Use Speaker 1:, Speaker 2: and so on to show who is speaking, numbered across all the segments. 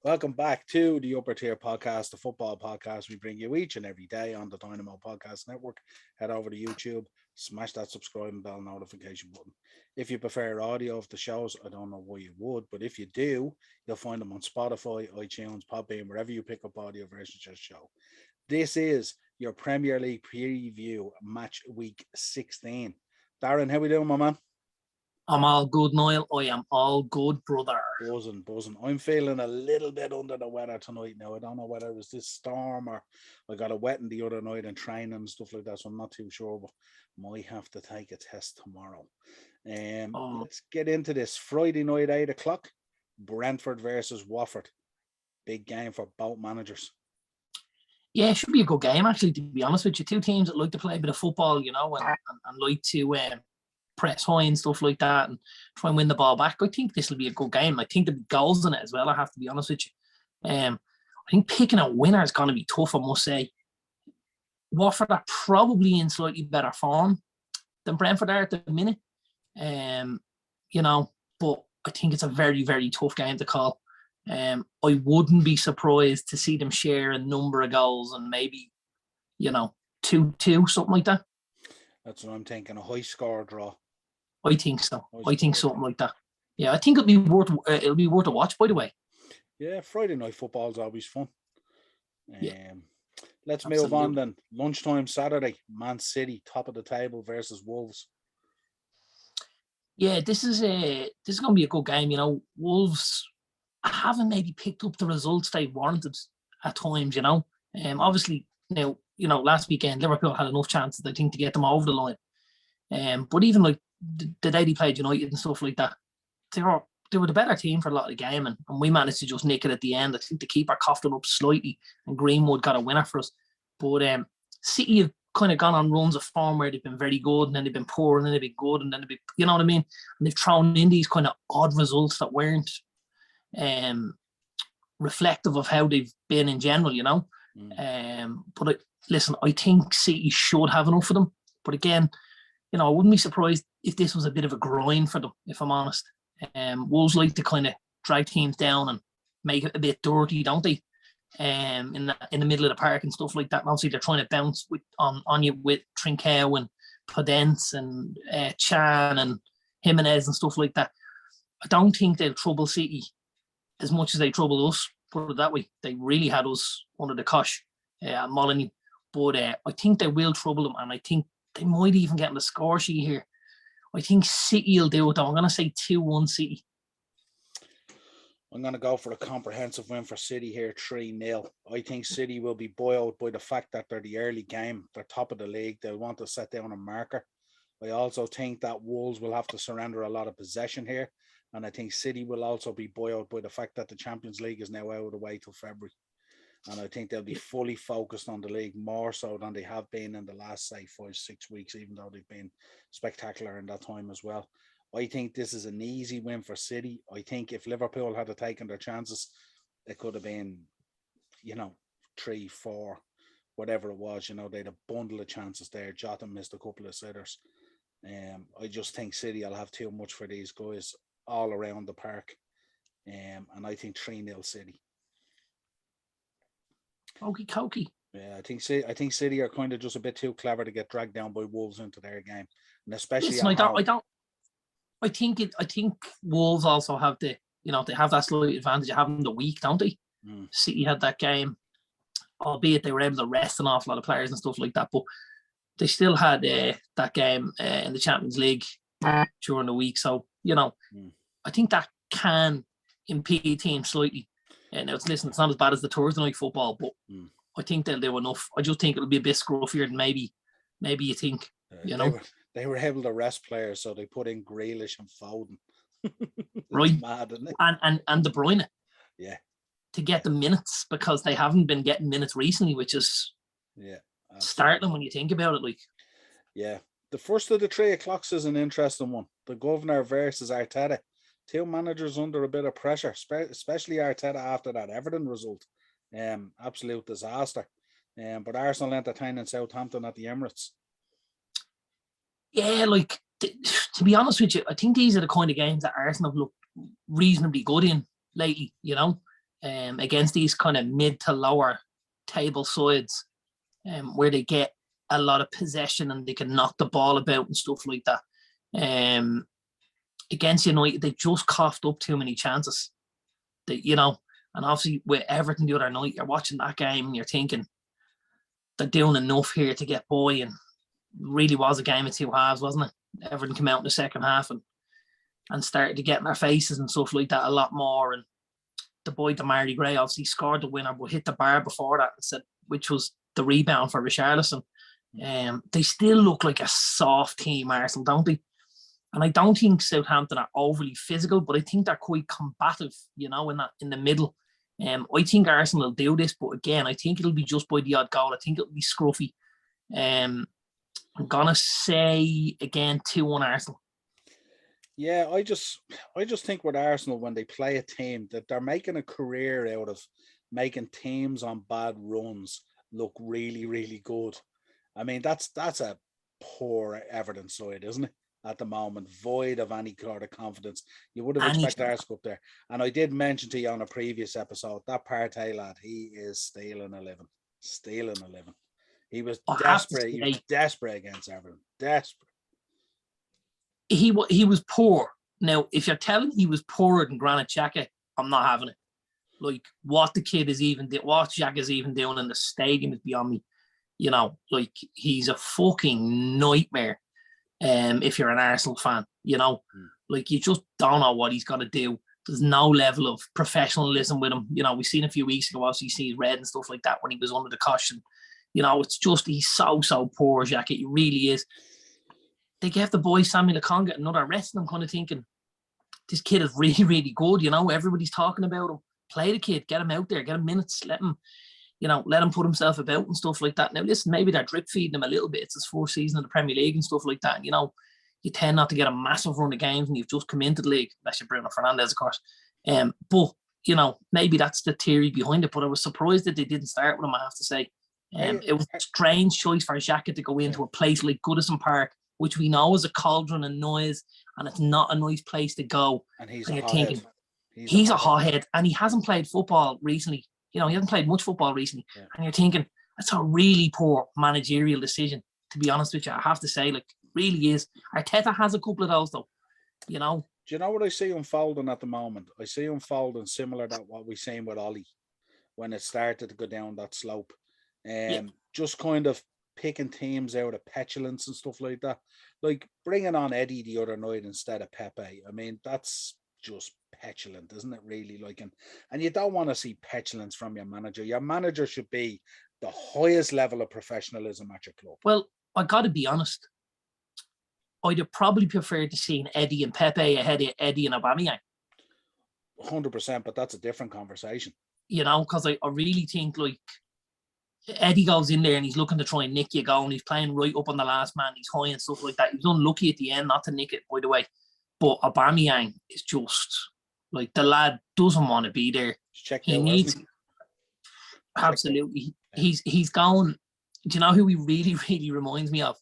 Speaker 1: Welcome back to the Upper Tier Podcast, the football podcast we bring you each and every day on the Dynamo Podcast Network. Head over to YouTube, smash that subscribe and bell notification button. If you prefer audio of the shows, I don't know why you would, but if you do, you'll find them on Spotify, iTunes, Podbean, wherever you pick up audio versions of the show. This is your Premier League preview, match week 16. Darren, how we doing, my man?
Speaker 2: I'm all good, Niall. I am all good, brother.
Speaker 1: Buzzing. I'm feeling a little bit under the weather tonight now. I don't know whether it was this storm or I got a wetting the other night and training and stuff like that, so I'm not too sure, but might have to take a test tomorrow. Let's get into this. Friday night, 8 o'clock, Brentford versus Watford. Big game for both managers.
Speaker 2: Yeah, it should be a good game, actually, to be honest with you. Two teams that like to play a bit of football, you know, and like to press high and stuff like that and try and win the ball back. I think this will be a good game. I think there'll be goals in it as well, I have to be honest with you. I think picking a winner is going to be tough, I must say. Watford are probably in slightly better form than Brentford are at the minute. You know, but I think it's a very, very tough game to call. I wouldn't be surprised to see them share a number of goals and maybe, 2-2, something like that.
Speaker 1: That's what I'm thinking, a high score draw.
Speaker 2: I think so. I think something like that. Yeah, I think it'll be worth a watch, by the way.
Speaker 1: Yeah, Friday night football is always fun. Let's
Speaker 2: Absolutely.
Speaker 1: move on then. Lunchtime Saturday, Man City, top of the table versus Wolves.
Speaker 2: Yeah, this is going to be a good game. You know, Wolves haven't maybe picked up the results they warranted at times. You know, obviously now, last weekend Liverpool had enough chances, I think, to get them over the line. But even like the day they played United and stuff like that, they were the better team for a lot of the game, and we managed to just nick it at the end. I think the keeper coughed it up slightly, and Greenwood got a winner for us. But City have kind of gone on runs of form where they've been very good, and then they've been poor, and then they've been good, and then they've been, you know what I mean? And they've thrown in these kind of odd results that weren't reflective of how they've been in general, you know. But listen, I think City should have enough for them. But again, I wouldn't be surprised if this was a bit of a grind for them, if I'm honest. Wolves like to kind of drag teams down and make it a bit dirty, don't they? In the middle of the park and stuff like that. And obviously they're trying to bounce on you with Trincao and Podence and Chan and Jimenez and stuff like that. I don't think they'll trouble City as much as they troubled us, put it that way. They really had us under the cosh at Molyneux. But I think they will trouble them, and I think they might even get on the score sheet here. I think City will do it, though. I'm going to say 2-1 City.
Speaker 1: I'm going to go for a comprehensive win for City here, 3-0. I think City will be buoyed by the fact that they're the early game. They're top of the league. They'll want to set down a marker. I also think that Wolves will have to surrender a lot of possession here. And I think City will also be buoyed by the fact that the Champions League is now out of the way till February. And I think they'll be fully focused on the league more so than they have been in the last, say, 5-6 weeks, even though they've been spectacular in that time as well. I think this is an easy win for City. I think if Liverpool had taken their chances, it could have been, 3-4, whatever it was. They had a bundle of chances there. Jota missed a couple of sitters. I just think City will have too much for these guys all around the park. And I think 3-0 City.
Speaker 2: Okey-dokey.
Speaker 1: Yeah, I think City are kind of just a bit too clever to get dragged down by Wolves into their game, and especially.
Speaker 2: Listen, I think Wolves also have they have that slight advantage of having the week, don't they? City had that game, albeit they were able to rest an awful lot of players and stuff like that, but they still had that game in the Champions League during the week. So I think that can impede teams slightly. Now, it's not as bad as the Thursday night football, but I think they'll do enough. I just think it'll be a bit scruffier than maybe you think.
Speaker 1: They were able to rest players, so they put in Grealish and Foden.
Speaker 2: Right,
Speaker 1: mad, isn't it?
Speaker 2: And De Bruyne.
Speaker 1: Yeah.
Speaker 2: To get the minutes, because they haven't been getting minutes recently, which is startling when you think about it. Like,
Speaker 1: yeah, the first of the 3 o'clocks is an interesting one. The Governor versus Arteta. Two managers under a bit of pressure, especially Arteta after that Everton result. Absolute disaster. But Arsenal entertaining Southampton at the Emirates.
Speaker 2: Yeah, like, to be honest with you, I think these are the kind of games that Arsenal have looked reasonably good in lately, against these kind of mid to lower table sides, where they get a lot of possession and they can knock the ball about and stuff like that. Against United, they just coughed up too many chances. And obviously with Everton the other night, you're watching that game and you're thinking they're doing enough here to get by, and really was a game of two halves, wasn't it? Everton came out in the second half and started to get in their faces and stuff like that a lot more. And the boy Damari Gray obviously scored the winner, but hit the bar before that, which was the rebound for Richarlison. They still look like a soft team, Arsenal, don't they? And I don't think Southampton are overly physical, but I think they're quite combative, in the middle. I think Arsenal will do this, but again, I think it'll be just by the odd goal. I think it'll be scruffy. I'm gonna say again 2-1 Arsenal.
Speaker 1: Yeah, I just think with Arsenal, when they play a team, that they're making a career out of making teams on bad runs look really, really good. I mean, that's a poor Everton side, isn't it? At the moment, void of any kind of confidence. You would have expected Arsenal up there. And I did mention to you on a previous episode, that Partey lad, he is stealing a living. He was desperate. He was desperate against Everton. Desperate.
Speaker 2: He was poor. Now, if you're telling he was poorer than Granit Xhaka, I'm not having it. Like, what the kid is even what Xhaka's even doing in the stadium is beyond me. He's a fucking nightmare. If you're an Arsenal fan, like, you just don't know what he's going to do. There's no level of professionalism with him. We've seen a few weeks ago, obviously, he's red and stuff like that when he was under the cushion. It's just, he's so poor, Xhaka. He really is. They gave the boy Samuel Lokonga another rest, and I'm kind of thinking, this kid is really, really good. Everybody's talking about him. Play the kid, get him out there, get him minutes, let him put himself about and stuff like that. Now, listen, maybe they're drip feeding him a little bit. It's his fourth season in the Premier League and stuff like that. And, you tend not to get a massive run of games when you've just come into the league, unless you're Bruno Fernandes, of course. But, maybe that's the theory behind it. But I was surprised that they didn't start with him, I have to say. It was a strange choice for Xhaka to go into a place like Goodison Park, which we know is a cauldron and noise, and it's not a nice place to go.
Speaker 1: And he's
Speaker 2: a hothead, and he hasn't played football recently. He hasn't played much football recently. Yeah. And you're thinking, that's a really poor managerial decision, to be honest with you. I have to say, really is. Arteta has a couple of those, though. Do
Speaker 1: you know what I see unfolding at the moment? I see unfolding similar to what we seen with Ollie when it started to go down that slope. Just kind of picking teams out of petulance and stuff like that. Like bringing on Eddie the other night instead of Pepe. I mean, that's just petulant, isn't it, really? And you don't want to see petulance from your manager. Your manager should be the highest level of professionalism at your club.
Speaker 2: Well, I got to be honest, I'd have probably preferred to see Eddie and Pepe ahead of Eddie and Aubameyang.
Speaker 1: 100%, but that's a different conversation.
Speaker 2: Because I really think, Eddie goes in there and he's looking to try and nick you goal, and he's playing right up on the last man, he's high and stuff like that. He was unlucky at the end not to nick it, by the way. But Aubameyang is just, the lad doesn't want to be there. He needs... Absolutely. He's going... Do you know who he really, really reminds me of?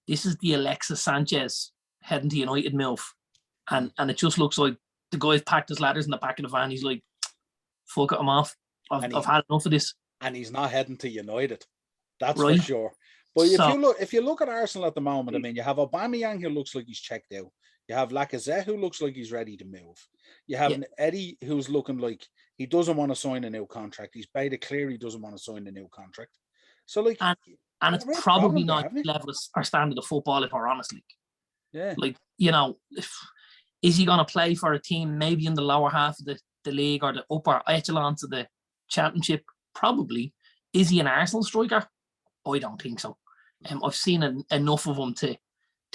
Speaker 2: This is the Alexis Sanchez heading to United move. And it just looks like the guy's packed his ladders in the back of the van. He's like, fuck it, I'm off. I've had enough of this.
Speaker 1: And he's not heading to United. That's right. For sure. But if you look at Arsenal at the moment, I mean, you have Aubameyang who looks like he's checked out. You have Lacazette who looks like he's ready to move. You have Eddie who's looking like he doesn't want to sign a new contract. He's made it clear he doesn't want to sign a new contract. So
Speaker 2: and it's probably not level or standard of football, if we're honest.
Speaker 1: Yeah.
Speaker 2: Is he going to play for a team maybe in the lower half of the league or the upper echelons of the championship? Probably. Is he an Arsenal striker? I don't think so. I've seen enough of him to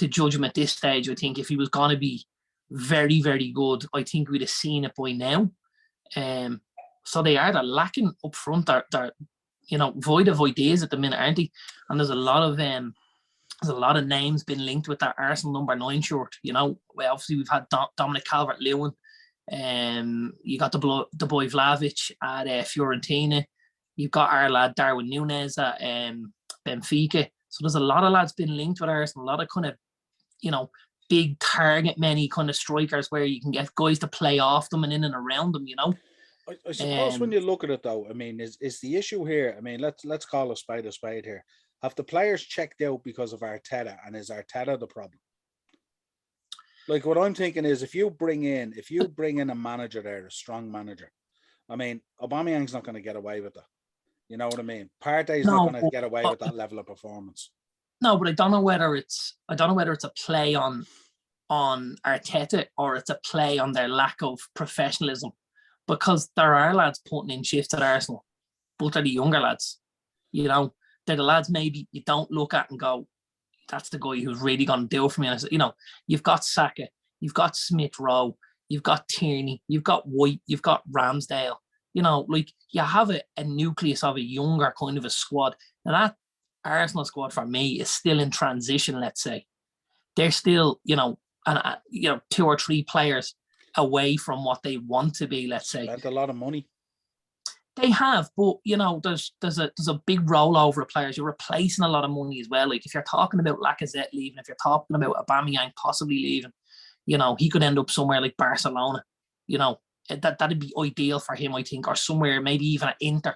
Speaker 2: judge him at this stage. I think if he was going to be very, very good, I think we'd have seen it by now. So they're lacking up front. They're void of ideas at the minute, aren't they? And there's a lot of names been linked with that Arsenal number 9 shirt. Obviously we've had Dominic Calvert-Lewin. You got the boy Vlahovic at Fiorentina. You've got our lad Darwin Núñez at Benfica. So there's a lot of lads been linked with Arsenal. A lot of kind of, big target many kind of strikers where you can get guys to play off them and in and around them.
Speaker 1: I suppose when you look at it, though, I mean, is the issue here? I mean, let's call a spade here. Have the players checked out because of Arteta, and is Arteta the problem? Like, what I'm thinking is, if you bring in a manager there, a strong manager, I mean, Aubameyang's not going to get away with that. You know what I mean? Partey's not going to get away with that level of performance.
Speaker 2: No, but I don't know whether it's a play on Arteta or it's a play on their lack of professionalism, because there are lads putting in shifts at Arsenal, but they're the younger lads. You know, they're the lads maybe you don't look at and go, that's the guy who's really going to do it for me. And you know, you've got Saka, you've got Smith Rowe, you've got Tierney, you've got White, you've got Ramsdale. You know, like, you have a nucleus of a younger kind of a squad. And that Arsenal squad for me is still in transition, let's say. They're still, you know, 2 or 3 players away from what they want to be, let's say.
Speaker 1: Spent a lot of money.
Speaker 2: They have, but, you know, there's a big rollover of players. You're replacing a lot of money as well. Like, if you're talking about Lacazette leaving, if you're talking about Aubameyang possibly leaving, you know, he could end up somewhere like Barcelona, you know. That'd be ideal for him, I think, or somewhere maybe even at Inter.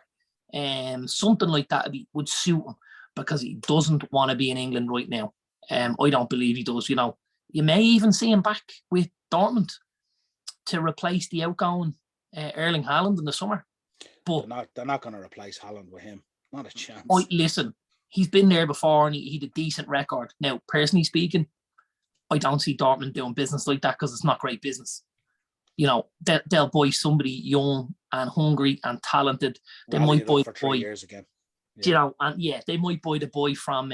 Speaker 2: Something like that would suit him, because he doesn't want to be in England right now. I don't believe he does. You know, you may even see him back with Dortmund to replace the outgoing Erling Haaland in the summer. But
Speaker 1: they're not going to replace Haaland with him. Not a chance.
Speaker 2: Listen, he's been there before and he had a decent record. Now, personally speaking, I don't see Dortmund doing business like that, because it's not great business. You know, they'll buy somebody young and hungry and talented. They might buy
Speaker 1: for 3 years again.
Speaker 2: Yeah. You know, and they might buy the boy from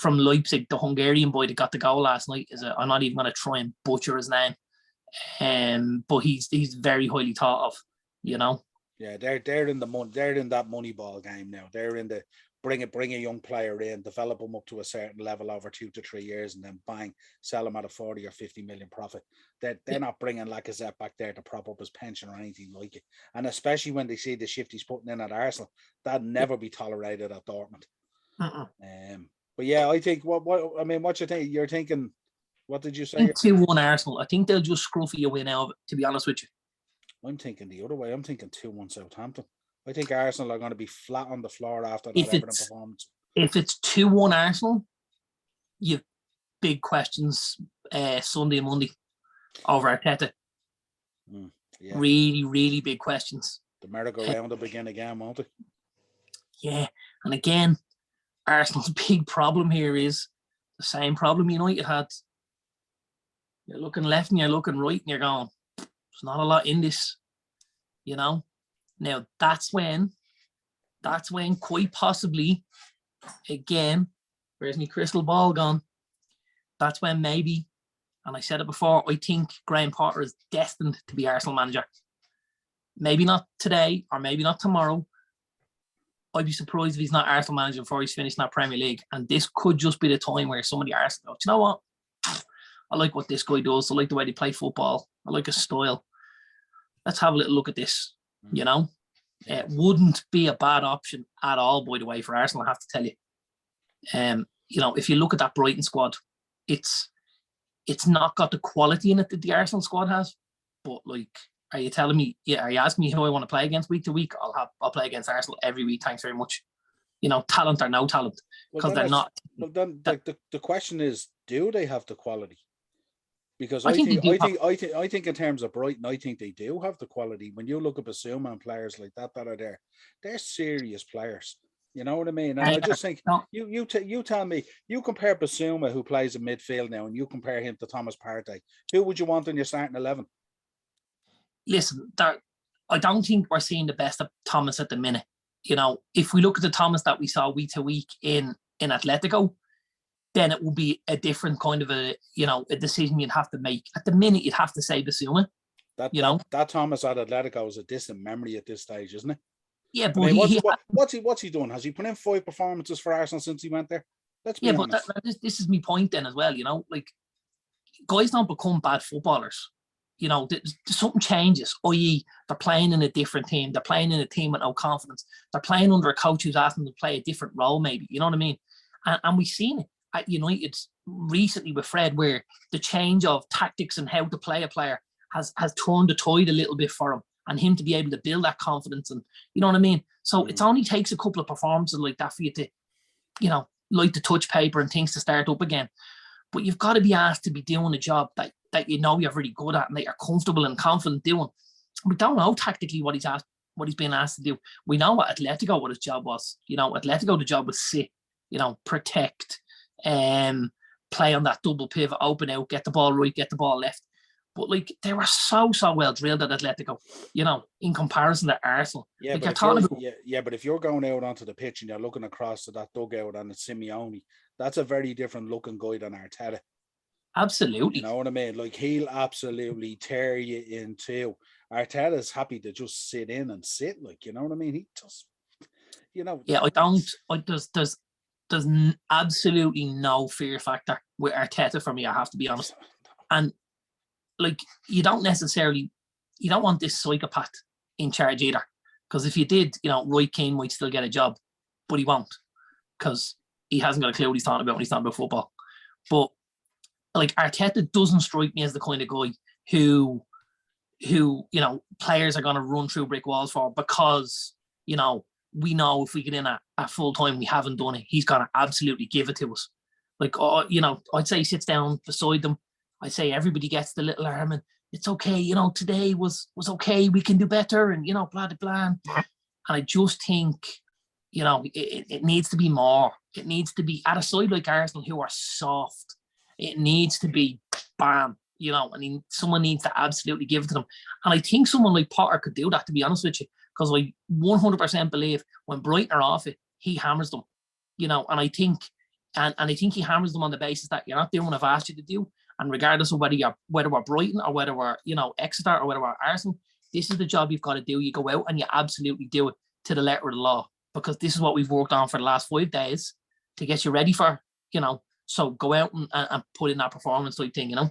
Speaker 2: Leipzig, the Hungarian boy that got the goal last night. I'm not even going to try and butcher his name, but he's very highly thought of. You know.
Speaker 1: Yeah, they're in that money ball game now. They're in the bring a young player in, develop them up to a certain level over 2 to 3 years, and then bang, sell them at a 40 or 50 million profit. They're not bringing Lacazette back there to prop up his pension or anything like it. And especially when they see the shift he's putting in at Arsenal, that'd never be tolerated at Dortmund. But yeah, I think what you think? You're thinking, what did you say?
Speaker 2: 2-1 Arsenal. I think they'll just scruffy a win out of it, to be honest with you.
Speaker 1: I'm thinking the other way. I'm thinking 2-1 Southampton. I think Arsenal are going to be flat on the floor after that Everton performance.
Speaker 2: If it's 2-1 Arsenal, you've big questions Sunday and Monday over Arteta. Yeah. Really, really big questions.
Speaker 1: The merry-go-round will begin again, won't it?
Speaker 2: Yeah. And again, Arsenal's big problem here is the same problem United had. You're looking left and you're looking right and you're going, there's not a lot in this, you know. Now, that's when quite possibly, again, where's my crystal ball gone? That's when maybe, and I said it before, I think Graham Potter is destined to be Arsenal manager. Maybe not today or maybe not tomorrow. I'd be surprised if he's not Arsenal manager before he's finished in that Premier League. And this could just be the time where somebody Arsenal goes, you know what? I like what this guy does. I like the way they play football. I like his style. Let's have a little look at this. You know, it wouldn't be a bad option at all, by the way, for Arsenal, I have to tell you. You know, if you look at that Brighton squad, it's not got the quality in it that the Arsenal squad has. But like, are you telling me? Yeah, are you asking me who I want to play against week to week? I'll play against Arsenal every week. Thanks very much. You know, talent or no talent, because they're not.
Speaker 1: Well, then the question is, do they have the quality? Because I think in terms of Brighton, I think they do have the quality. When you look at Basuma and players like that are there, they're serious players. You know what I mean? And I just think you tell me, you compare Basuma, who plays in midfield now, and you compare him to Thomas Partey. Who would you want in your starting 11?
Speaker 2: Listen, I don't think we're seeing the best of Thomas at the minute. You know, if we look at the Thomas that we saw week to week in Atletico, then it will be a different kind of a decision you'd have to make. At the minute, you'd have to say Basuma.
Speaker 1: That Thomas at Atletico is a distant memory at this stage, isn't it?
Speaker 2: Yeah, but
Speaker 1: what's he doing? Has he put in 5 performances for Arsenal since he went there? Let's be honest.
Speaker 2: But this is my point then as well. You know, like, guys don't become bad footballers. You know, something changes. I.e., they're playing in a different team. They're playing in a team with no confidence. They're playing under a coach who's asking them to play a different role, maybe. You know what I mean? And we've seen it at United recently with Fred, where the change of tactics and how to play a player has turned the tide a little bit for him. and him to be able to build that confidence, and you know what I mean. So it only takes a couple of performances like that for you to, like the touch paper and things to start up again. But you've got to be asked to be doing a job that you're really good at and that you're comfortable and confident doing. We don't know tactically what he's being asked to do. We know what Atletico, what his job was. Atletico, the job was sit, protect, play on that double pivot, open out, get the ball right, get the ball left. But they were so well drilled at Atletico, in comparison to Arsenal.
Speaker 1: Yeah, but if you're going out onto the pitch and you're looking across to that dugout and it's Simeone, that's a very different looking guy than Arteta.
Speaker 2: Absolutely.
Speaker 1: You know what I mean? He'll absolutely tear you in two. Arteta's happy to just sit in and sit, you know what I mean? He just,
Speaker 2: Yeah, there's absolutely no fear factor with Arteta for me, I have to be honest. And you don't want this psychopath in charge either. Because if you did, Roy Keane might still get a job, but he won't. Because he hasn't got a clue what he's talking about when he's talking about football. But Arteta doesn't strike me as the kind of guy who players are going to run through brick walls for, because we know if we get in at full time, we haven't done it, he's going to absolutely give it to us. I'd say he sits down beside them. I'd say everybody gets the little arm and it's okay, today was okay, we can do better, and blah blah blah. And I just think it needs to be more. It needs to be at a side like Arsenal, who are soft. It needs to be bam, someone needs to absolutely give it to them. And I think someone like Potter could do that, to be honest with you, because I 100% believe when Brighton are off it, he hammers them, and I think he hammers them on the basis that you're not doing what I've asked you to do. And regardless of whether we're Brighton or whether we're, Exeter or whether we're Arsenal, this is the job you've got to do. You go out and you absolutely do it to the letter of the law, because this is what we've worked on for the last 5 days to get you ready for, so go out and put in that performance type thing, Yeah,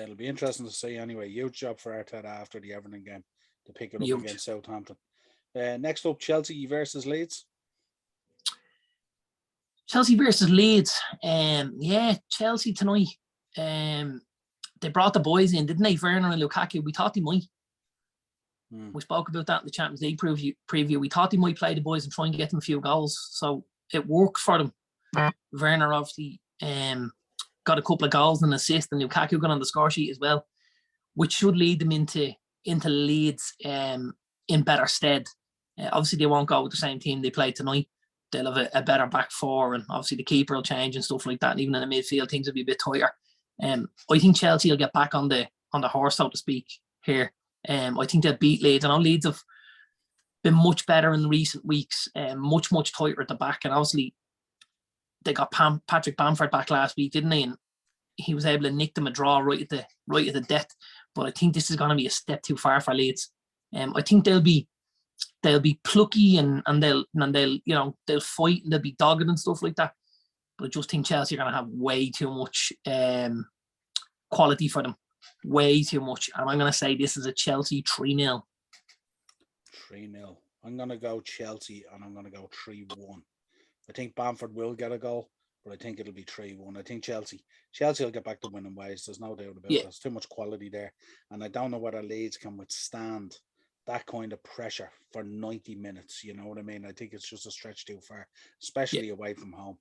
Speaker 1: it'll be interesting to see anyway. Huge job for Arteta after the Everton game to pick it up against Southampton. Next up, Chelsea versus Leeds.
Speaker 2: Chelsea versus Leeds. Chelsea tonight. They brought the boys in, didn't they? Werner and Lukaku. We thought they might. We spoke about that in the Champions League preview. We thought they might play the boys and try and get them a few goals. So it worked for them. Werner obviously got a couple of goals and assists, and Lukaku got on the score sheet as well, which should lead them into Leeds in better stead. Obviously, they won't go with the same team they played tonight. They'll have a better back four, and obviously the keeper will change and stuff like that. And even in the midfield, things will be a bit tighter. I think Chelsea will get back on the horse, so to speak, here. I think they'll beat Leeds. I know Leeds have been much better in recent weeks, much tighter at the back. And obviously, they got Patrick Bamford back last week, didn't they? And he was able to nick them a draw right at the death. But I think this is going to be a step too far for Leeds. I think they'll be plucky and they'll fight and they'll be dogged and stuff like that. But I just think Chelsea are going to have way too much quality for them. Way too much. And I'm going to say this is a Chelsea 3-0.
Speaker 1: 3-0. I'm going to go Chelsea and I'm going to go 3-1. I think Bamford will get a goal, but I think it'll be 3-1. I think Chelsea will get back to winning ways. There's no doubt about it. There's too much quality there. And I don't know whether Leeds can withstand that kind of pressure for 90 minutes. You know what I mean? I think it's just a stretch too far, especially away from home.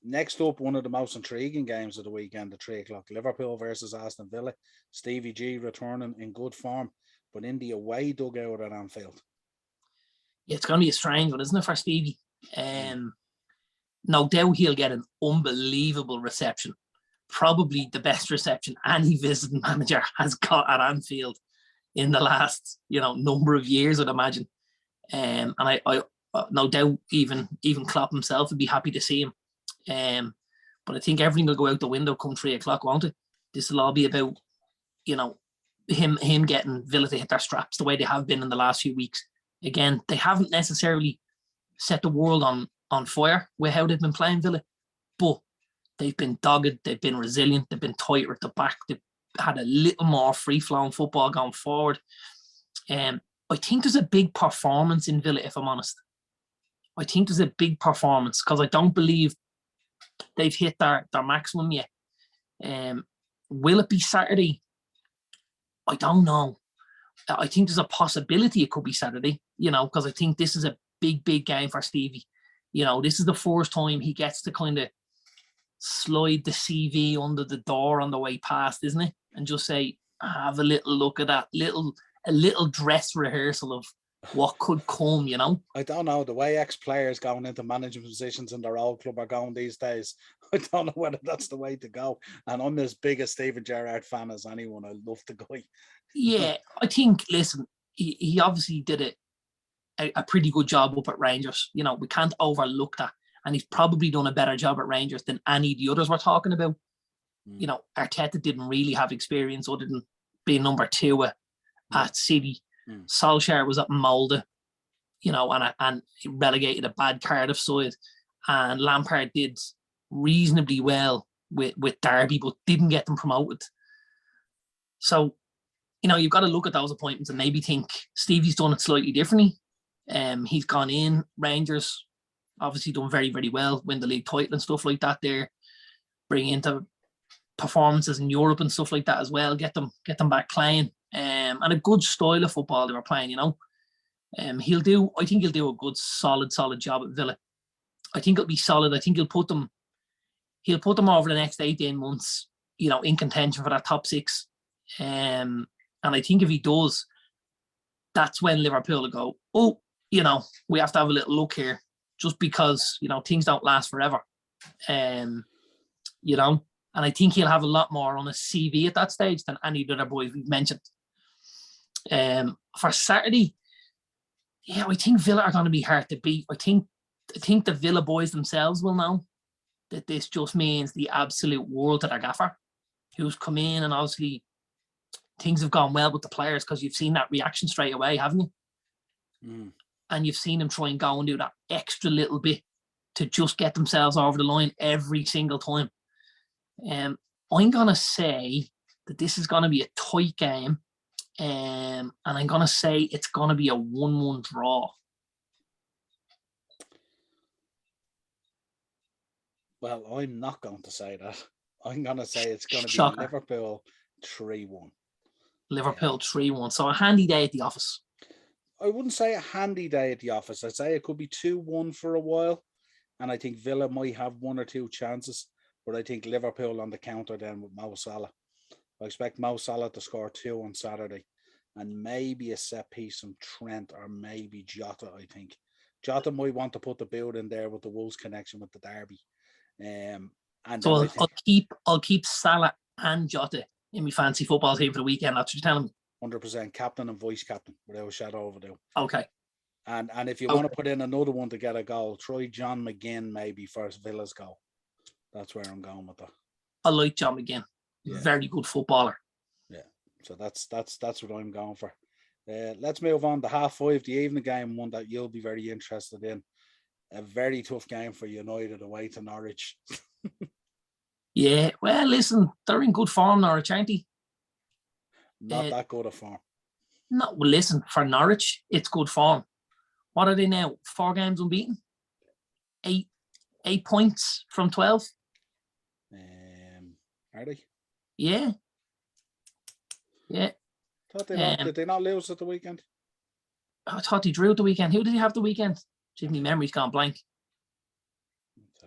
Speaker 1: Next up, one of the most intriguing games of the weekend at 3 o'clock, Liverpool versus Aston Villa. Stevie G returning in good form, but in the away dugout at Anfield.
Speaker 2: Yeah, it's going to be a strange one, isn't it, for Stevie? No doubt he'll get an unbelievable reception. Probably the best reception any visiting manager has got at Anfield in the last, number of years, I'd imagine. And I no doubt even Klopp himself would be happy to see him. But I think everything will go out the window come 3 o'clock, won't it? This will all be about, him getting Villa to hit their straps the way they have been in the last few weeks. Again, they haven't necessarily set the world on fire with how they've been playing Villa, but they've been dogged, they've been resilient, they've been tighter at the back, they've had a little more free-flowing football going forward. I think there's a big performance in Villa, if I'm honest. I think there's a big performance because I don't believe they've hit their maximum yet. Will it be Saturday? I don't know. I think there's a possibility it could be Saturday, because I think this is a big, big game for Stevie. This is the first time he gets to kind of slide the CV under the door on the way past, isn't it? And just say, have a little look at that, a little dress rehearsal of what could come,
Speaker 1: I don't know. The way ex-players going into management positions in their old club are going these days, I don't know whether that's the way to go. And I'm as big a Steven Gerrard fan as anyone. I love the guy.
Speaker 2: Yeah, I think, listen, he obviously did a pretty good job up at Rangers. We can't overlook that. And he's probably done a better job at Rangers than any of the others we're talking about. Arteta didn't really have experience other than being number 2 at City. Solskjaer was at Molde, and he relegated a bad Cardiff side. And Lampard did reasonably well with Derby, but didn't get them promoted. So, you've got to look at those appointments and maybe think Stevie's done it slightly differently. He's gone in, Rangers obviously done very, very well, win the league title and stuff like that there, bring into performances in Europe and stuff like that as well, get them back playing. And a good style of football they were playing, I think he'll do a good, solid job at Villa. I think it'll be solid. I think he'll put them over the next 18 months, in contention for that top 6. And I think if he does, that's when Liverpool will go, oh, we have to have a little look here, just because, things don't last forever. And I think he'll have a lot more on his CV at that stage than any of the other boys we've mentioned. For Saturday, yeah, I think Villa are going to be hard to beat. I think the Villa boys themselves will know that this just means the absolute world to their gaffer, who's come in, and obviously things have gone well with the players because you've seen that reaction straight away, haven't you? And you've seen them try and go and do that extra little bit to just get themselves over the line every single time. I'm going to say that this is going to be a tight game. And I'm going to say it's going to be a 1-1 draw.
Speaker 1: Well, I'm not going to say that. I'm going to say it's going to be Liverpool 3-1.
Speaker 2: Liverpool 3-1. So a handy day at the office.
Speaker 1: I wouldn't say a handy day at the office. I'd say it could be 2-1 for a while. And I think Villa might have 1 or 2 chances. But I think Liverpool on the counter then with Mo Salah. I expect Mo Salah to score 2 on Saturday. And maybe a set piece from Trent or maybe Jota, I think. Jota might want to put the build in there with the Wolves connection with the Derby. And
Speaker 2: so I'll keep Salah and Jota in my fancy football team for the weekend. That's what you're telling me.
Speaker 1: 100% captain and vice captain without a shadow of a doubt.
Speaker 2: Okay.
Speaker 1: And if you want to put in another one to get a goal, try John McGinn maybe for Villa's goal. That's where I'm going with that.
Speaker 2: I like John McGinn. Yeah. Very good footballer.
Speaker 1: Yeah. So that's what I'm going for. Let's move on to 5:30, the evening game, one that you'll be very interested in. A very tough game for United away to Norwich.
Speaker 2: Yeah, well, listen, they're in good form, Norwich, aren't they?
Speaker 1: Not that good a form.
Speaker 2: No, well, listen, for Norwich, it's good form. What are they now? 4 games unbeaten? 8 points from 12?
Speaker 1: Are they?
Speaker 2: Yeah. Yeah.
Speaker 1: Did they not lose at the weekend?
Speaker 2: I thought they drew at the weekend. Who did he have the weekend? Gee, my memory's gone blank.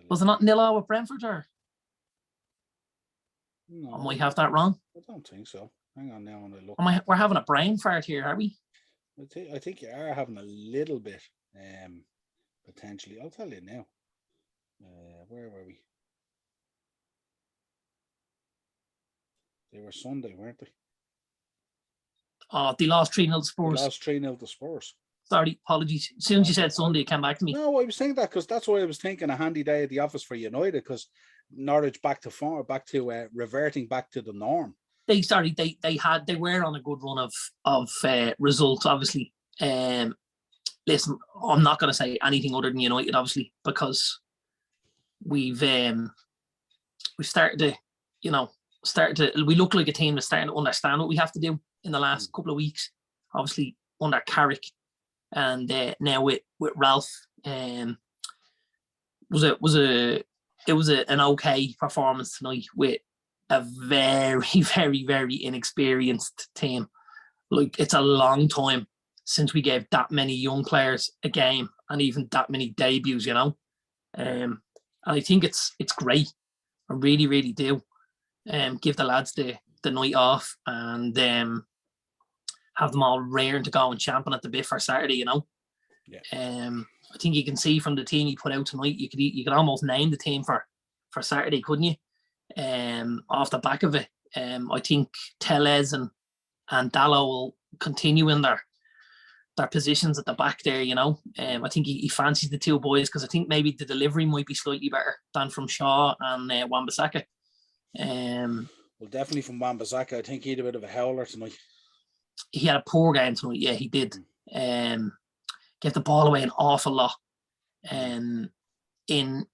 Speaker 2: Was it not 0-0 with Brentford or? No, I might have that wrong.
Speaker 1: I don't think so. Hang on now when I look.
Speaker 2: We're having a brain fart here, are we?
Speaker 1: I think you are having a little bit, potentially. I'll tell you now. Where were we? They were Sunday, weren't they?
Speaker 2: Oh, they lost 3-0 to Spurs.
Speaker 1: They lost 3-0 to Spurs.
Speaker 2: Sorry, apologies. As soon as you said Sunday, it came back to me.
Speaker 1: No, I was saying that because that's why I was thinking a handy day at the office for United, because Norwich back to form, reverting back to the norm.
Speaker 2: They were on a good run of results, obviously. Listen, I'm not going to say anything other than United, obviously, because we started to, we look like a team that's starting to understand what we have to do in the last couple of weeks. Obviously, under Carrick, and now with Ralph, it was an okay performance tonight with a very, very, very inexperienced team. like it's a long time since we gave that many young players a game and even that many debuts, you know. And I think it's great. I really, really do. Give the lads the night off and have them all raring to go and champing at the bit for Saturday, you know.
Speaker 1: Yeah.
Speaker 2: I think you can see from the team you put out tonight, you could almost name the team for Saturday, couldn't you? Off the back of it, I think Tellez and Dallo will continue in their positions at the back there, you know. I think he fancies the two boys because I think maybe the delivery might be slightly better than from Shaw and Wan-Bissaka.
Speaker 1: Well, definitely from Wan-Bissaka. I think he had a bit of a howler tonight.
Speaker 2: He had a poor game tonight, yeah, he did. Gave the ball away an awful lot in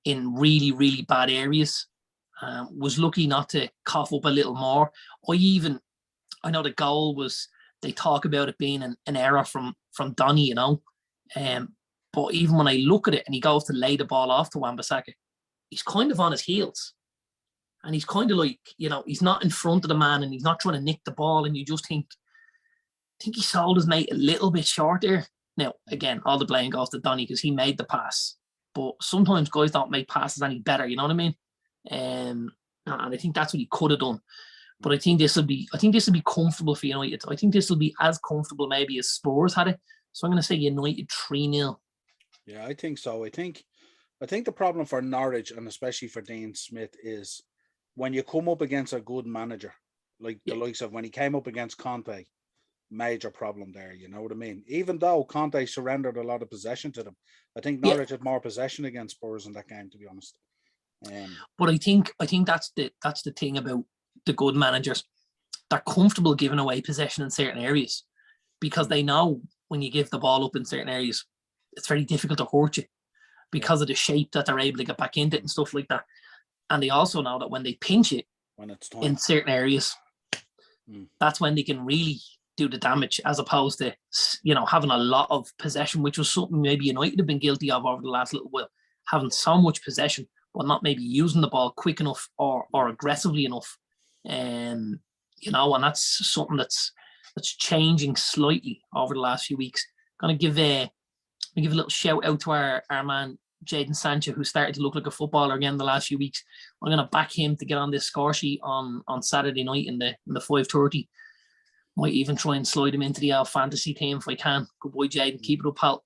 Speaker 2: really, really bad areas. Was lucky not to cough up a little more. I know the goal was, they talk about it being an error from Donny, you know. But even when I look at it and he goes to lay the ball off to Wan-Bissaka, he's kind of on his heels. And he's kind of like, you know, he's not in front of the man and he's not trying to nick the ball. And you just think he sold his mate a little bit short there. Now, again, all the blame goes to Donny because he made the pass. But sometimes guys don't make passes any better, you know what I mean? And I think that's what he could have done. But I think this will be comfortable for United. I think this will be as comfortable maybe as Spurs had it. So I'm going to say United 3-0.
Speaker 1: Yeah, I think so. I think the problem for Norwich and especially for Dean Smith is when you come up against a good manager, like the likes of when he came up against Conte, major problem there, you know what I mean? Even though Conte surrendered a lot of possession to them, I think Norwich had more possession against Spurs in that game, to be honest.
Speaker 2: But I think that's the thing about the good managers. They're comfortable giving away possession in certain areas because they know when you give the ball up in certain areas, it's very difficult to hurt you because of the shape that they're able to get back into it and stuff like that. And they also know that when they pinch it
Speaker 1: when it's time
Speaker 2: in certain areas, that's when they can really do the damage, as opposed to, you know, having a lot of possession, which was something maybe United have been guilty of over the last little while, having so much possession but not maybe using the ball quick enough or aggressively enough. You know, and that's something that's changing slightly over the last few weeks. Gonna give a little shout out to our man Jadon Sancho, who started to look like a footballer again the last few weeks. I'm gonna back him to get on this score sheet on Saturday night in the 5:30. Might even try and slide him into the fantasy team if I can. Good boy, Jadon. Keep it up, pal.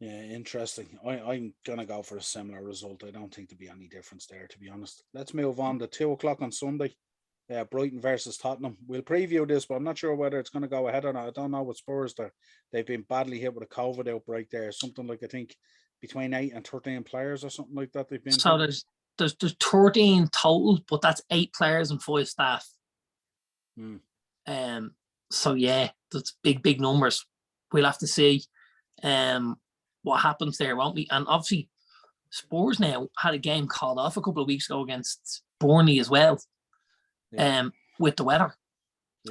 Speaker 1: Yeah, interesting. I'm gonna go for a similar result. I don't think there'll be any difference there, to be honest. Let's move on to 2:00 on Sunday. Brighton versus Tottenham. We'll preview this, but I'm not sure whether it's going to go ahead or not. I don't know what Spurs they've been badly hit with a COVID outbreak there. Something like, I think, between 8 and 13 players or something like that they've been.
Speaker 2: So there's 13 total, but that's 8 players and 5 staff. So yeah, that's big numbers. We'll have to see what happens there, won't we? And obviously Spurs now had a game called off a couple of weeks ago against Burnley as well. With the weather.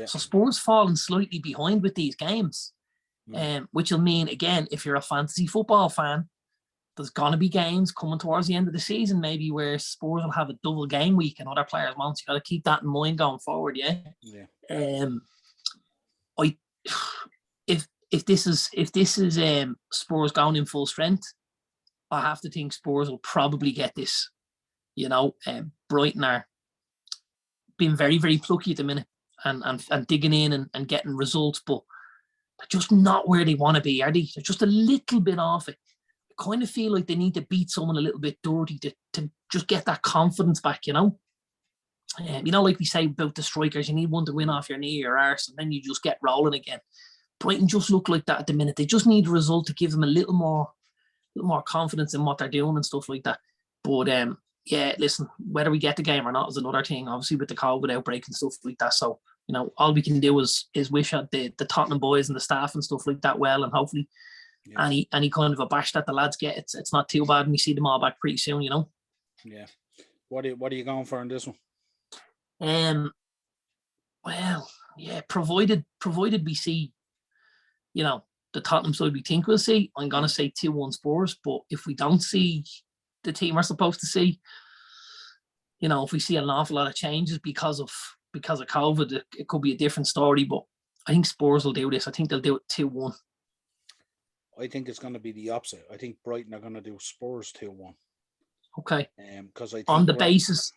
Speaker 2: So Spurs falling slightly behind with these games. Which will mean, again, if you're a fantasy football fan, there's going to be games coming towards the end of the season, maybe where Spurs will have a double game week and other players won't. You got to keep that in mind going forward, If this is Spurs going in full strength, I have to think Spurs will probably get this. You know, Brighton are being very, very plucky at the minute and digging in and getting results, but they're just not where they want to be, are they? They're just a little bit off it. I kind of feel like they need to beat someone a little bit dirty to just get that confidence back, you know? You know, like we say about the strikers, you need one to win off your knee or arse, and then you just get rolling again. Brighton just look like that at the minute. They just need a result to give them a little more confidence in what they're doing and stuff like that. But yeah, listen, whether we get the game or not is another thing, obviously, with the COVID outbreak and stuff like that. So, you know, all we can do is wish out the Tottenham boys and the staff and stuff like that well, and hopefully any kind of a bash that the lads get, it's not too bad and we see them all back pretty soon, you know?
Speaker 1: Yeah. What are you going for in this one?
Speaker 2: Well, yeah, provided we see, you know, the Tottenham side we think we'll see, I'm going to say 2-1 Spurs, but if we don't see the team we're supposed to see, you know, if we see an awful lot of changes because of because of COVID, it could be a different story. But I think Spurs will do this. I think they'll do it 2-1.
Speaker 1: I think it's going to be the opposite. I think Brighton are going to do Spurs 2-1.
Speaker 2: Okay.
Speaker 1: Because I think
Speaker 2: on the basis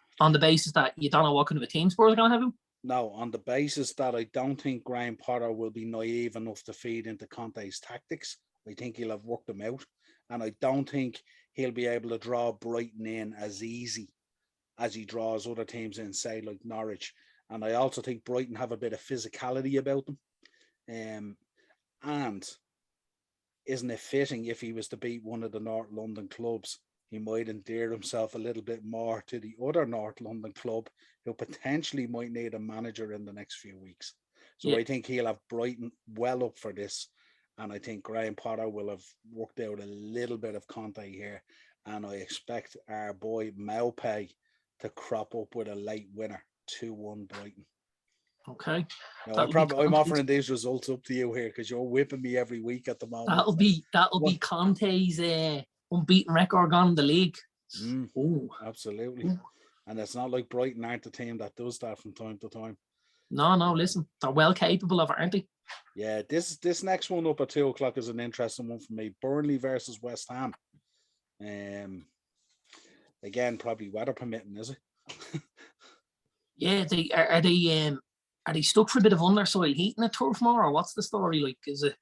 Speaker 2: that you don't know what kind of a team Spurs are going to have him.
Speaker 1: No, on the basis that I don't think Graham Potter will be naive enough to feed into Conte's tactics. I think he'll have worked them out, and I don't think he'll be able to draw Brighton in as easy as he draws other teams in, say like Norwich. And I also think Brighton have a bit of physicality about them. And isn't it fitting if he was to beat one of the North London clubs, he might endear himself a little bit more to the other North London club who potentially might need a manager in the next few weeks. So I think he'll have Brighton well up for this. And I think Graham Potter will have worked out a little bit of Conte here. And I expect our boy Maupay to crop up with a late winner, 2-1 Brighton.
Speaker 2: Okay.
Speaker 1: Now, I'm offering these results up to you here because you're whipping me every week at the moment.
Speaker 2: That'll be Conte's unbeaten record on the league.
Speaker 1: Absolutely. Ooh. And it's not like Brighton aren't the team that does that from time to time.
Speaker 2: No, listen, they're well capable of it, aren't they?
Speaker 1: Yeah, this next one up at 2:00 is an interesting one for me. Burnley versus West Ham. Again, probably weather permitting, is it?
Speaker 2: Yeah, are they stuck for a bit of undersoil heating at Turf Moor, or what's the story like? Is it?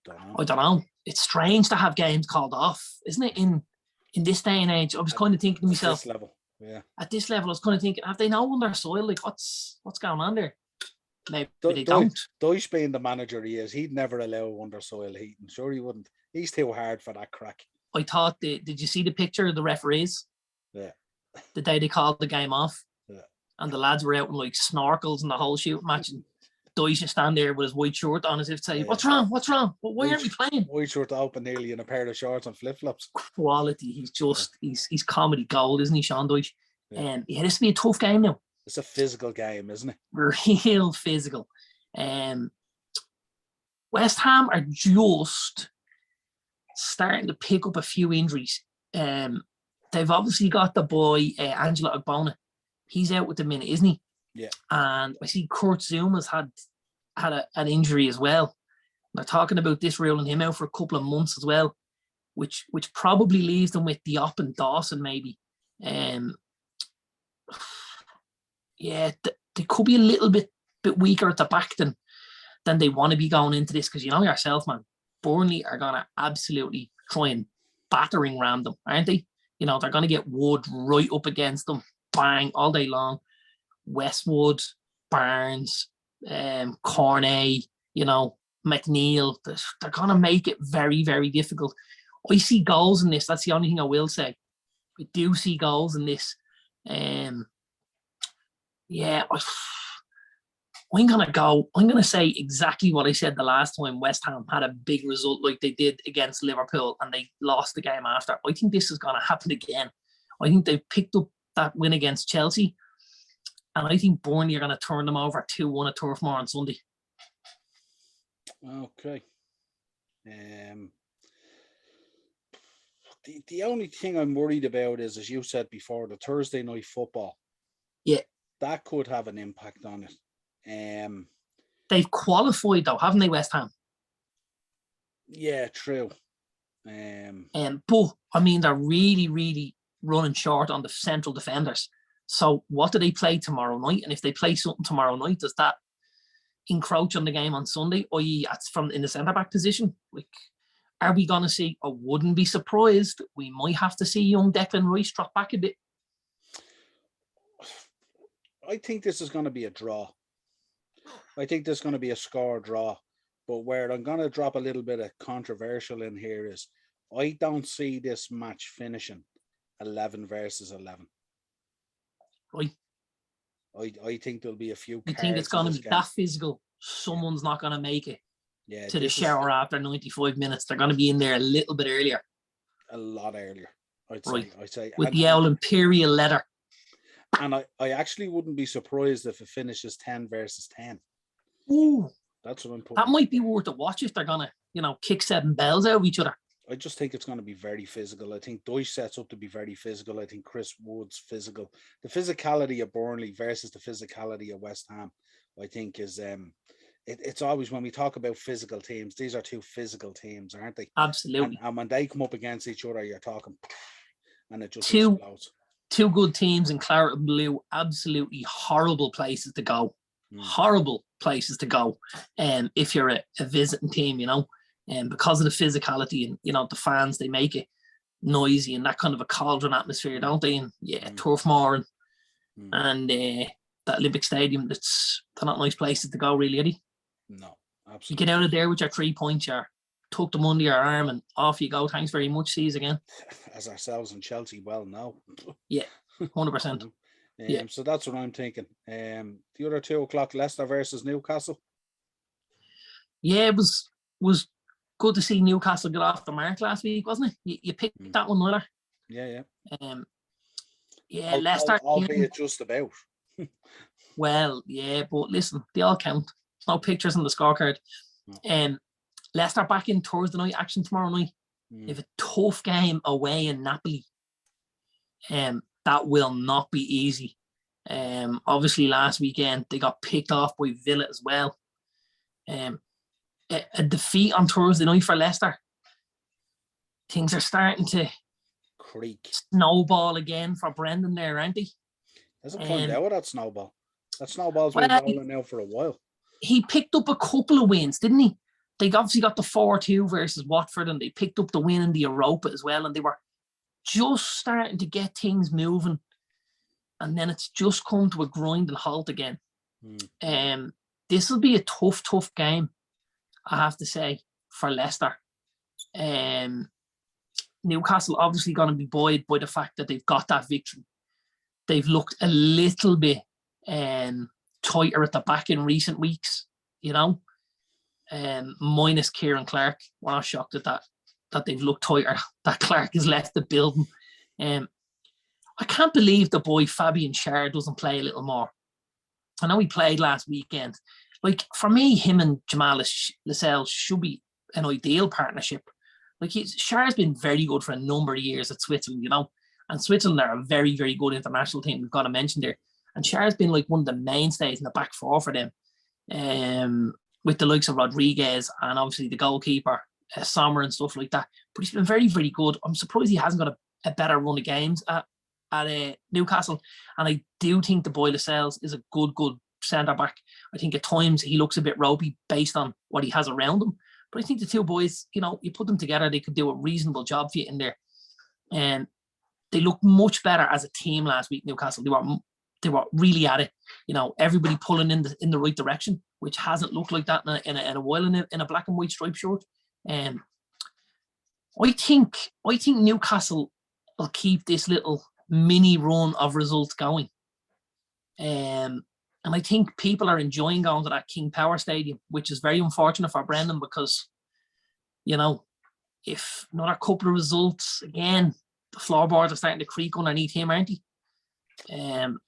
Speaker 2: I don't know. It's strange to have games called off, isn't it? In this day and age, I was kind of thinking to myself, at this level, I was kind of thinking, have they no undersoil? Like, what's going on there? Maybe they don't.
Speaker 1: Deutsch being the manager he is, he'd never allow undersoil heating. Sure, he wouldn't. He's too hard for that crack.
Speaker 2: I thought, did you see the picture of the referees?
Speaker 1: Yeah.
Speaker 2: The day they called the game off.
Speaker 1: Yeah.
Speaker 2: And the lads were out in like snorkels and the whole shoot match. And Deutsch just stand there with his white shirt on as if to say, what's wrong? Well, why aren't we playing?
Speaker 1: White shirt open nearly in a pair of shorts and flip-flops.
Speaker 2: Quality. He's just, he's comedy gold, isn't he, Sean Deutsch? And this will be a tough game now.
Speaker 1: It's a physical game, isn't it?
Speaker 2: Real physical. West Ham are just starting to pick up a few injuries. They've obviously got the boy, Angelo Ogbonna. He's out with the minute, isn't he?
Speaker 1: Yeah.
Speaker 2: And I see Kurt Zuma's had an injury as well. They're talking about this ruling him out for a couple of months as well, which probably leaves them with Diop and Dawson maybe. They could be a little bit weaker at the back than they want to be going into this, because you know yourself, man, Burnley are going to absolutely try and battering ram them, aren't they? You know, they're going to get Wood right up against them, bang, all day long. Westwood, Barnes, Cornet, you know, McNeil, they're going to make it very, very difficult. I see goals in this. That's the only thing I will say. I do see goals in this. I'm going to say exactly what I said the last time West Ham had a big result like they did against Liverpool and they lost the game after. I think this is going to happen again. I think they've picked up that win against Chelsea, and I think Burnley are going to turn them over 2-1 at Turf Moor on Sunday.
Speaker 1: Okay. The only thing I'm worried about is, as you said before, the Thursday night football.
Speaker 2: Yeah.
Speaker 1: That could have an impact on it.
Speaker 2: They've qualified though, haven't they, West Ham?
Speaker 1: Yeah, true.
Speaker 2: But I mean, they're really, really running short on the central defenders. So what do they play tomorrow night? And if they play something tomorrow night, does that encroach on the game on Sunday, i.e. that's from in the centre-back position? Like, are we going to see, I wouldn't be surprised, we might have to see young Declan Rice drop back a bit.
Speaker 1: I think this is going to be a draw. I think there's going to be a score draw. But where I'm going to drop a little bit of controversial in here is, I don't see this match finishing 11 versus 11.
Speaker 2: Right.
Speaker 1: I think there'll be a few.
Speaker 2: You think it's going to be that physical? Someone's not going to make it to the shower after 95 minutes. They're going to be in there a little bit earlier.
Speaker 1: A lot earlier, I'd say.
Speaker 2: With the old Imperial leather.
Speaker 1: And I actually wouldn't be surprised if it finishes 10 versus 10.
Speaker 2: Ooh.
Speaker 1: That's what I'm putting.
Speaker 2: That might be worth a watch if they're going to, kick 7 bells out of each other.
Speaker 1: I just think it's going to be very physical. I think Deutsch sets up to be very physical. I think Chris Wood's physical. The physicality of Burnley versus the physicality of West Ham, I think, is it's always when we talk about physical teams, these are two physical teams, aren't they?
Speaker 2: Absolutely.
Speaker 1: And when they come up against each other, you're talking, and it just
Speaker 2: two
Speaker 1: explodes.
Speaker 2: Two good teams in claret and blue, absolutely horrible places to go. Horrible places to go. If you're a visiting team, and because of the physicality and the fans, they make it noisy and that kind of a cauldron atmosphere, don't they? And Turf Moor and that Olympic Stadium, they're not nice places to go, really, Eddie.
Speaker 1: No, absolutely.
Speaker 2: You get out of there with your 3 points, you tuck them under your arm and off you go. Thanks very much. See you again.
Speaker 1: As ourselves in Chelsea well know.
Speaker 2: Yeah, 100%. Yeah.
Speaker 1: So that's what I'm thinking. The other 2 o'clock, Leicester versus Newcastle.
Speaker 2: Yeah, it was good to see Newcastle get off the mark last week, wasn't it? You picked that one, Miller.
Speaker 1: Yeah.
Speaker 2: Leicester.
Speaker 1: Albeit just about.
Speaker 2: Well, yeah, but listen, they all count. There's no pictures on the scorecard. Leicester back in Thursday night action tomorrow night. They have a tough game away in Napoli. That will not be easy. Obviously, last weekend they got picked off by Villa as well. A defeat on Thursday night for Leicester. Things are starting to
Speaker 1: creak,
Speaker 2: snowball again for Brendan there, aren't they?
Speaker 1: There's a point out with that snowball. That snowball's been rolling now for a while.
Speaker 2: He picked up a couple of wins, didn't he? They obviously got the 4-2 versus Watford, and they picked up the win in the Europa as well, and they were just starting to get things moving, and then it's just come to a grinding halt again. This will be a tough game, I have to say, for Leicester. Newcastle obviously going to be buoyed by the fact that they've got that victory. They've looked a little bit tighter at the back in recent weeks, minus Kieran Clark. We're not shocked at that they've looked tighter, that Clark has left the building. I can't believe the boy Fabian Schär doesn't play a little more. I know he played last weekend. Like, for me, him and Jamal Lascelles should be an ideal partnership. Like, Schär's been very good for a number of years at Switzerland, and Switzerland are a very, very good international team, we've got to mention there. And Schär's been like one of the mainstays in the back four for them, with the likes of Rodriguez and obviously the goalkeeper, Sommer and stuff like that. But he's been very, very good. I'm surprised he hasn't got a better run of games at Newcastle. And I do think the boy Lascelles is a good centre-back. I think at times he looks a bit ropey based on what he has around him. But I think the two boys, you put them together, they could do a reasonable job for you in there. And they looked much better as a team last week, Newcastle. They were really at it. Everybody pulling in the right direction, which hasn't looked like that in a while in a black and white striped shirt. I think Newcastle will keep this little mini run of results going. And I think people are enjoying going to that King Power Stadium, which is very unfortunate for Brendan because, if another couple of results, again, the floorboards are starting to creak underneath him, aren't they? I'm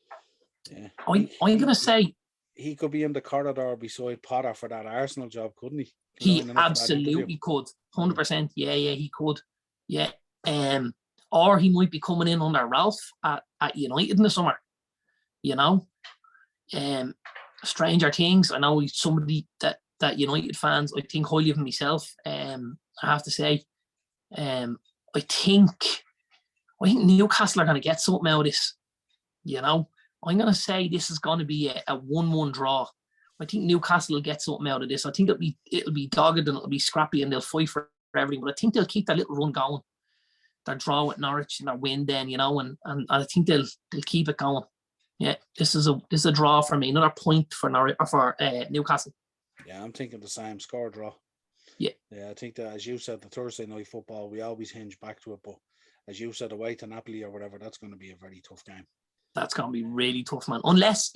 Speaker 2: going to say...
Speaker 1: He could be in the corridor beside Potter for that Arsenal job, couldn't he?
Speaker 2: He absolutely could. 100%. Yeah, he could. Yeah. Or he might be coming in under Ralph at United in the summer. Stranger things. I know he's somebody that United fans, I think highly of him myself. I have to say, I think Newcastle are going to get something out of this. I'm going to say this is going to be a 1-1 draw. I think Newcastle will get something out of this. I think it'll be dogged and it'll be scrappy and they'll fight for everything. But I think they'll keep that little run going. Their draw with Norwich and their win then, and I think they'll keep it going. Yeah, this is a draw for me. Another point for Newcastle.
Speaker 1: Yeah, I'm thinking the same score draw.
Speaker 2: Yeah,
Speaker 1: I think that, as you said, the Thursday night football, we always hinge back to it. But as you said, away to Napoli or whatever, that's going to be a very tough game.
Speaker 2: That's going to be really tough, man. Unless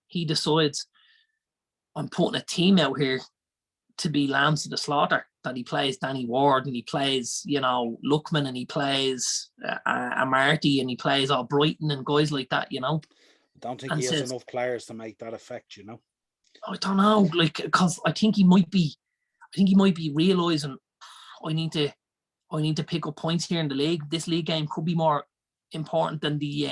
Speaker 2: he decides I'm putting a team out here to be lambs to the slaughter, that he plays Danny Ward and he plays, Lookman and he plays Amarty and he plays all Brighton and guys like that, I
Speaker 1: don't think he has enough players to make that effect, I
Speaker 2: don't know, because I think he might be realising I need to pick up points here in the league. This league game could be more important than the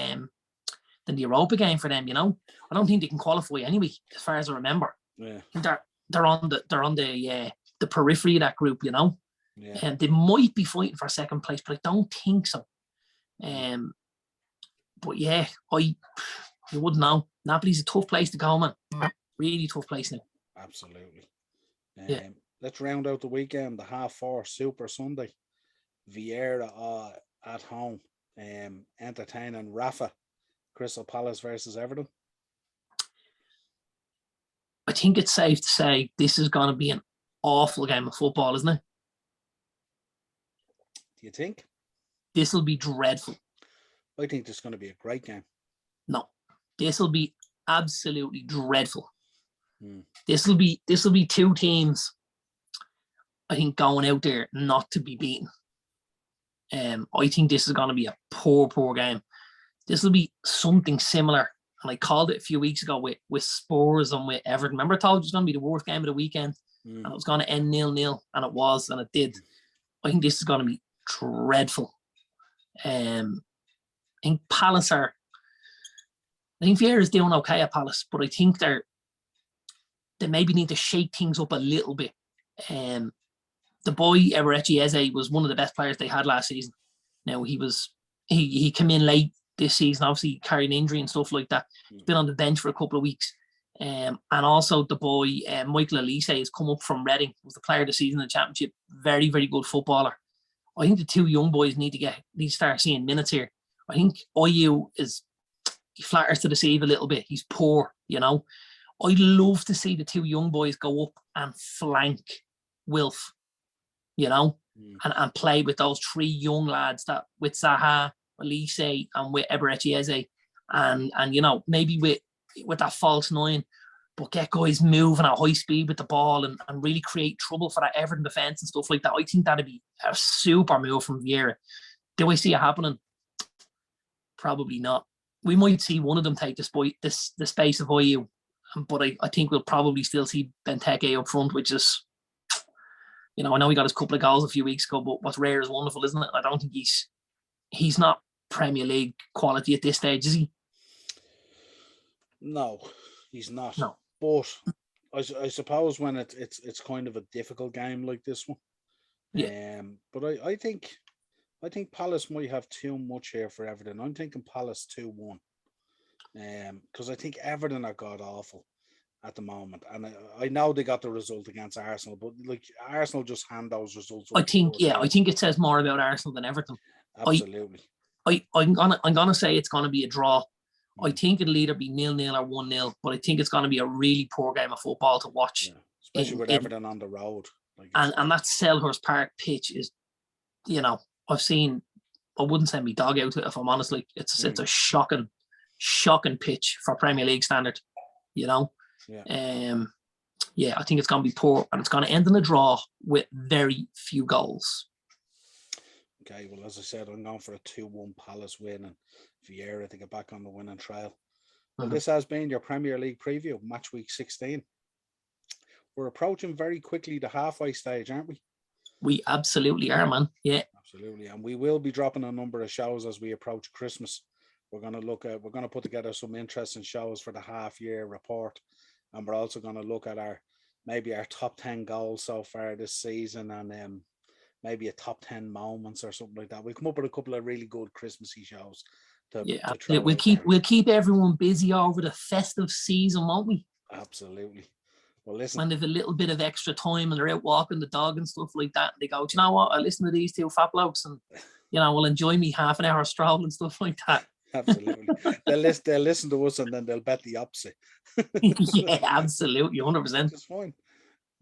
Speaker 2: Europa game for them. You know, I don't think they can qualify anyway, as far as I remember.
Speaker 1: Yeah.
Speaker 2: I think they're on the periphery of that group. You know,
Speaker 1: Yeah.
Speaker 2: and they might be fighting for second place, but I don't think so. But yeah, you wouldn't know. Napoli's a tough place to go, man. Really tough place now.
Speaker 1: Absolutely.
Speaker 2: Yeah.
Speaker 1: Let's round out the weekend. The 4:30 Super Sunday. Vieira at home. Entertaining Rafa. Crystal Palace versus Everton.
Speaker 2: I think it's safe to say this is going to be an awful game of football, isn't it?
Speaker 1: Do you think?
Speaker 2: This will be dreadful.
Speaker 1: I think this is going to be a great game.
Speaker 2: No, this will be absolutely dreadful. This will be two teams, I think, going out there not to be beaten. I think this is going to be a poor game. This will be something similar, and I called it a few weeks ago with Spurs and with Everton. Remember, I told you it was going to be the worst game of the weekend, and it was going to end 0-0, and it was, and it did. I think this is going to be dreadful. I think Palace I think Vieira's doing okay at Palace, but I think they maybe need to shake things up a little bit. The boy Eberechi Eze was one of the best players they had last season. Now he came in late this season, obviously carrying injury and stuff like that. He's been on the bench for a couple of weeks. And also the boy Michael Elise has come up from Reading, was the player of the season in the Championship. Very, very good footballer. I think the two young boys need to start seeing minutes here. I think Ayew he flatters to deceive a little bit. He's poor, you know. I'd love to see the two young boys go up and flank Wilf, you know, and play with those three young lads that with Zaha, Elise, and with Eberechi Eze, and you know, maybe with that false nine, but get guys moving at high speed with the ball and really create trouble for that Everton defence and stuff like that. I think that'd be a super move from Vieira. Do I see it happening? Probably not. We might see one of them take the space of Ayew, but I think we'll probably still see Benteke up front, which is, you know, I know he got his couple of goals a few weeks ago, but what's rare is wonderful, isn't it? I don't think he's not Premier League quality at this stage, is he?
Speaker 1: No, he's not.
Speaker 2: No.
Speaker 1: But I suppose when it's kind of a difficult game like this one.
Speaker 2: Yeah.
Speaker 1: But I think Palace might have too much here for Everton. I'm thinking Palace 2-1. Because I think Everton are god awful at the moment, and I know they got the result against Arsenal, but like Arsenal just hand those results.
Speaker 2: I think it says more about Arsenal than Everton.
Speaker 1: Absolutely.
Speaker 2: I'm gonna say it's gonna be a draw. I think it'll either be 0-0 or 1-0, but I think it's gonna be a really poor game of football to watch.
Speaker 1: Yeah. Especially with Everton on the road.
Speaker 2: And that Selhurst Park pitch is, you know, I wouldn't send me dog out if I'm honest. Like it's a shocking pitch for Premier League standard, you know. Yeah. I think it's going to be poor, and it's going to end in a draw with very few goals.
Speaker 1: Okay, well, as I said, I'm going for a 2-1 Palace win and Vieira to get back on the winning trail. Well, this has been your Premier League preview, match week 16. We're approaching very quickly the halfway stage, aren't we?
Speaker 2: We absolutely are, man. Yeah.
Speaker 1: Absolutely. And we will be dropping a number of shows as we approach Christmas. We're going to put together some interesting shows for the half-year report. And we're also going to look at our top 10 goals so far this season, and maybe a top 10 moments or something like that. We'll come up with a couple of really good Christmassy shows.
Speaker 2: We'll keep everyone busy over the festive season, won't we?
Speaker 1: Absolutely. Well, listen.
Speaker 2: When they've a little bit of extra time and they're out walking the dog and stuff like that, and they go, do you know what? I listen to these two fat blokes, and you know, we'll enjoy me half an hour stroll and stuff like that.
Speaker 1: Absolutely. They'll listen to us and then they'll bet the opposite.
Speaker 2: Yeah, absolutely, 100%.
Speaker 1: It's fine.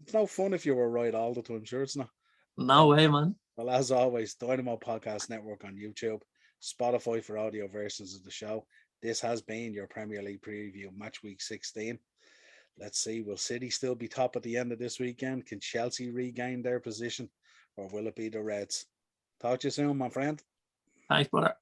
Speaker 1: It's no fun if you were right all the time. Sure, it's not.
Speaker 2: No way, man.
Speaker 1: Well, as always, Dynamo Podcast Network on YouTube, Spotify for audio versions of the show. This has been your Premier League preview, match week 16. Let's see, will City still be top at the end of this weekend? Can Chelsea regain their position, or will it be the Reds? Talk to you soon, my friend.
Speaker 2: Thanks, brother.